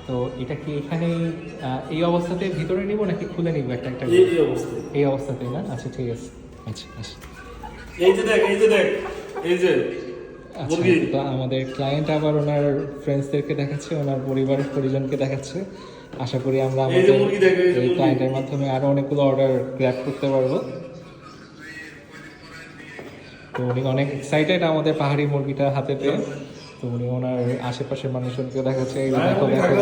তো এটা কি এখানে এই অবস্থাতে ভিতরে নিব নাকি খুলে নিব একটা একটা এই অবস্থাতেই না? আচ্ছা ঠিক আছে। আচ্ছা আচ্ছা এই যে দেখ এই যে আচ্ছা, তো আমাদের ক্লায়েন্ট আবার ওনার ফ্রেন্ডসদেরকে দেখাচ্ছে, ওনার পরিবারের পরিজনকে দেখাচ্ছে। আশা করি আমরা আমাদের এই ক্লায়েন্টের মাধ্যমে আরো অনেকগুলো অর্ডার গ্র্যাব করতে পারবো। তো উনি অনেক এক্সাইটেড আমাদের পাহাড়ি মুরগিটা হাতে পেয়ে। তো উনি ওনার আশেপাশের মানুষজনকে দেখাচ্ছে, এই দেখো দেখো।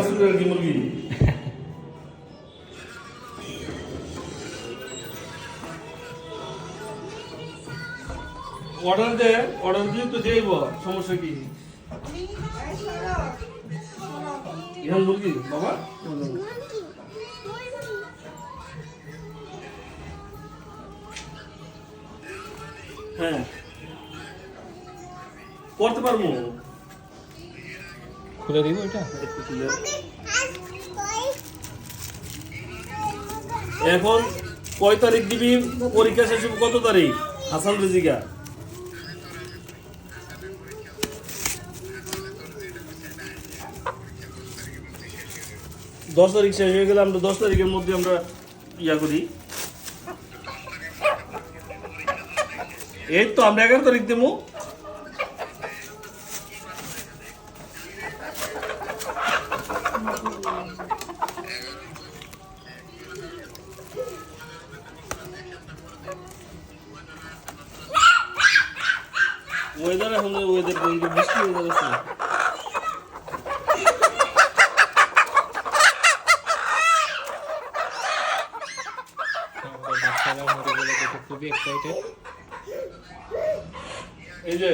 অর্ডার দিয়ে তো দেব, সমস্যা কি? ইহান মুরগি বাবা হ্যাঁ করতে পারবো। খুলে দিব এটা। এখন কয় তারিখ দিবি পরীক্ষা শেষ হবে? কত তারিখ হাসান রেজিকা? 10 তারিখ শেষ হয়ে গেলে আমরা 10 তারিখের মধ্যে আমরা ইয়া করি। এই তো আমরা 11 তারিখ দেবো। ওয়েদার এখন ওয়েদার বৃষ্টি ওয়েদার আছে। বাচ্চারা মুরগিগুলো দেখে খুবই এক্সাইটেড। এই যে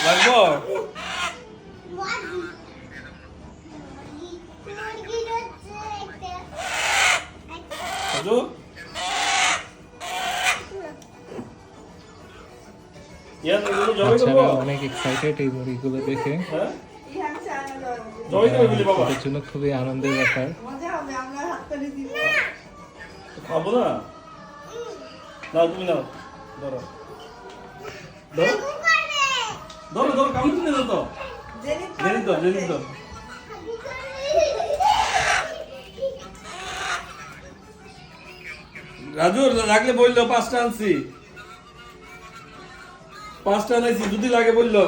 লাগবো বাচ্চারা অনেক এক্সাইটেড এই মুরগিগুলো দেখে। ওদের জন্য খুবই আনন্দের ব্যাপার। খাবো না, নাও তুমি নাও, ধরো ধরো ধরো ধরো, কামড় দিলে তো জেনি তো রাজু লাগলে বললো 5টা আনছি, 5টা আনাইছি, যদি লাগে বললো।